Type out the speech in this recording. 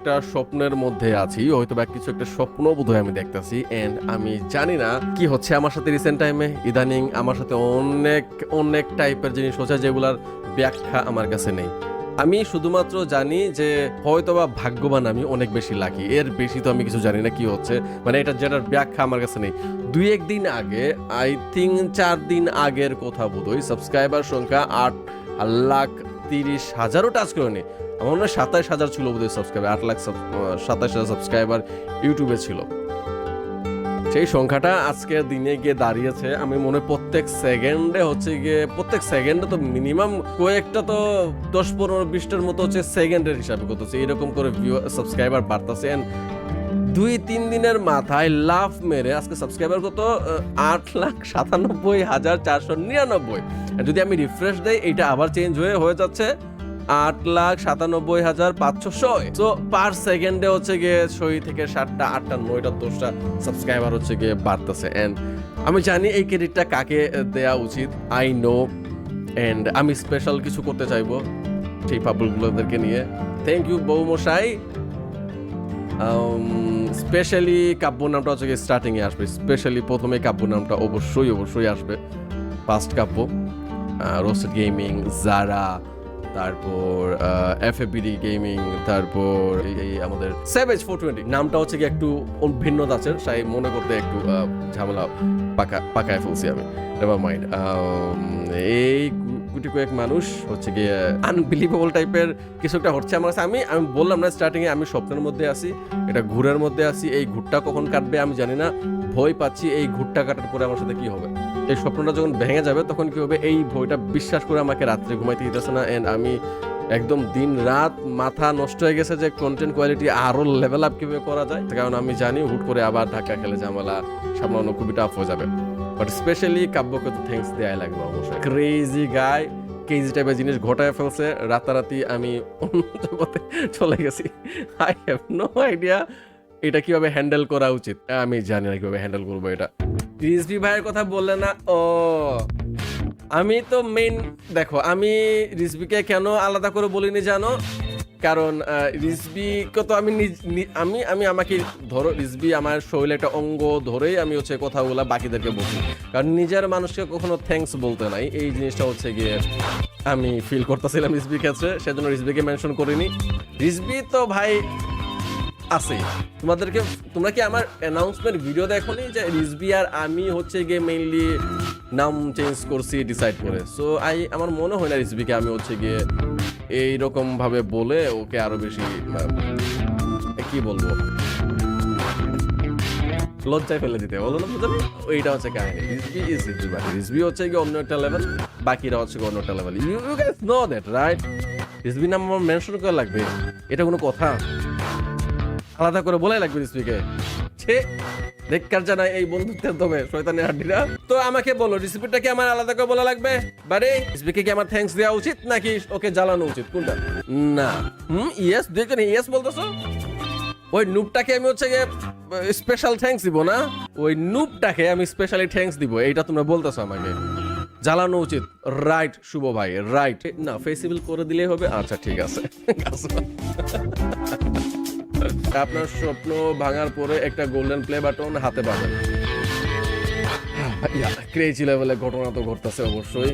একটা স্বপ্নের মধ্যে আছি, হয়তো বা কিছু একটা স্বপ্ন বোধহয় আমি দেখতেছি। এন্ড আমি জানি না কি হচ্ছে আমার সাথে রিসেন্ট টাইমে। ইদানিং আমার সাথে অনেক অনেক টাইপের জিনিস হচ্ছে যেগুলার ব্যাখ্যা আমার কাছে নেই। আমি শুধুমাত্র জানি যে হয়তোবা ভাগ্যবান, আমি অনেক বেশি লাকি, এর বেশি তো আমি কিছু জানি না কি হচ্ছে। মানে এটা যেটার ব্যাখ্যা আমার কাছে নেই। 2-1 দিন আগে, আই থিঙ্ক 4 দিন আগের কথা বোধহয়, সাবস্ক্রাইবার সংখ্যা 8,30,000ও টাচ করেনি। আমার মনে হয় 27,000 ছিল বোধহয় সাবস্ক্রাইবার, 8,27,000 সাবস্ক্রাইবার ইউটিউবে ছিল। সেই সংখ্যাটা আজকের দিনে গিয়ে দাঁড়িয়েছে, আমি মনে হয় প্রত্যেক সেকেন্ডে হচ্ছে গিয়ে, প্রত্যেক সেকেন্ডে তো মিনিমাম কয়েকটা তো 10-15-20টার মতো হচ্ছে সেকেন্ডের হিসাবে করতেছে, এরকম করে সাবস্ক্রাইবার বাড়তেছে। 2-3 দিনের মাথায় লাফ মেরে আজকে সাবস্ক্রাইবার কত, 8,97,499। যদি আমি রিফ্রেশ দেই, এটা আবার চেঞ্জ হয়ে যাচ্ছে 8,97,500। তো পার সেকেন্ডে হচ্ছে গিয়ে 6 থেকে 7টা 8টা 9টা 10টা সাবস্ক্রাইবার হচ্ছে গিয়ে বাড়তেছে। এন্ড আমি জানি এই ক্রেডিটটা কাকে দেওয়া উচিত, আই নো। এন্ড আমি স্পেশাল কিছু করতে চাইবো সেই পাবলিকগুলোদেরকে নিয়ে। থ্যাংক ইউ বৌমশাই। স্পেশালি কাব্য নামটা হচ্ছে গিয়ে স্টার্টিং এ আসবে, স্পেশালি প্রথমে কাব্য নামটা অবশ্যই আসবে। ফার্স্ট কাব্য, রোস্টেড গেমিং, জারা, তারপর এফএবিডি গেমিং, তারপর এই আমাদের স্যাভেজ 420 নামটা হচ্ছে কি একটু ভিন্ন ধাঁচের, তাই মনে করতে একটু ঝামেলা পাকায় ফেলছি আমি। Never mind. এই গুটি কয়েক মানুষ হচ্ছে গিয়ে আনবিলিভেবল টাইপের কিছু একটা হচ্ছে আমার কাছে। আমি বললাম না স্টার্টিং এ, আমি স্বপ্নের মধ্যে আছি, এটা ঘুরের মধ্যে আছি। এই ঘুরটা কখন কাটবে আমি জানি না, ভয় পাচ্ছি এই ঘুরটা কাটার পরে আমার সাথে কি হবে। এই স্বপ্নটা যখন ভেঙে যাবে তখন কি হবে, এই ভয়টা বিশ্বাস করে আমাকে রাত্রে ঘুমাইতে দিতেছে না। এন্ড আমি একদম দিন রাত মাথা নষ্ট হয়ে গেছে যে কন্টেন্ট কোয়ালিটি আরো লেভেল আপ কিভাবে করা যায়, কারণ আমি জানি হুট করে আবার ধাক্কা খেলে ঝামেলা সামলানো খুবই টাফ হয়ে যাবে। বাট স্পেশালি কাব্যকে তো থ্যাঙ্কস দেওয়াই লাগবে অবশ্যই। ক্রেজি গাই, ক্রেজি টাইপের জিনিস ঘটায় ফেলছে, রাতারাতি আমি অন্য জগতে চলে গেছি। আই হ্যাভ নো আইডিয়া এটা কিভাবে হ্যান্ডেল করা উচিত, আমি জানি না কিভাবে হ্যান্ডেল করবো এটা। রিজভি ভাইয়ের কথা বললে না, ও আমি তো মেইন, দেখো আমি রিজভিকে কেন আলাদা করে বলিনি জানো, কারণ রিজভিকে তো আমি আমাকে ধরো, রিজভি আমার শরীরে একটা অঙ্গ ধরেই আমি হচ্ছে কথাগুলা বাকিদেরকে বলি, কারণ নিজের মানুষকে কখনো থ্যাঙ্কস বলতে নাই, এই জিনিসটা হচ্ছে গিয়ে আমি ফিল করতেছিলাম রিজভির ক্ষেত্রে, সেজন্য রিজভিকে মেনশন করিনি। রিজভি তো ভাই আছে, তোমরা কি আমার অ্যানাউন্সমেন্ট ভিডিও দেখোনি যে রিজভি আর আমি হচ্ছে গিয়ে মেইনলি নাম চেঞ্জ করছি ডিসাইড করে। সো আমার মনে হয় না রিজভিকে আমি হচ্ছে গিয়ে এইরকম ভাবে বলে ওকে আরো বেশি কি বলবো, লজ্জায় ফেলে দিতে বলো না, বুঝলি? ওইটা হচ্ছে কাহিনী। রিজভি ইজ রিজভি ভাই, রিজভি হচ্ছে গিয়ে অন্য একটা লেভেল, বাকিরা হচ্ছে অন্য একটা level. You guys know that right? Rizvi নাম আমার মেনশন করা লাগবে, এটা কোনো কথা? আলাদা করে বলাই লাগবে রিজভিকে? ছে দেখকার জানা এই বন্ধুত্বের দমে শয়তানের হাড্ডিরা। তো আমাকে বলো, রেসিপিটা কি আমার আলাদা করে বলা লাগবে? বারে রিজভিকে কি আমার থ্যাঙ্কস দেওয়া উচিত নাকি ওকে জ্বালানো উচিত, কোনটা? না ইয়েস দেখেন, ইয়েস বলতেছো। ওই নুবটাকে আমি হচ্ছে গিয়ে স্পেশাল থ্যাঙ্কস দিব না, ওই নুবটাকে আমি স্পেশালি থ্যাঙ্কস দিব, এইটা তোমরা বলতেছো আমাকে জ্বালানো উচিত। রাইট শুভ ভাই, রাইট। না ফেসিবল করে দিলেই হবে, আচ্ছা ঠিক আছে। আপনার স্বপ্ন ভাঙার পরে একটা গোল্ডেন প্লে বাটন হাতে পাবেন। ক্রেজি লেভেলের ঘটনা তো ঘটতেছে অবশ্যই।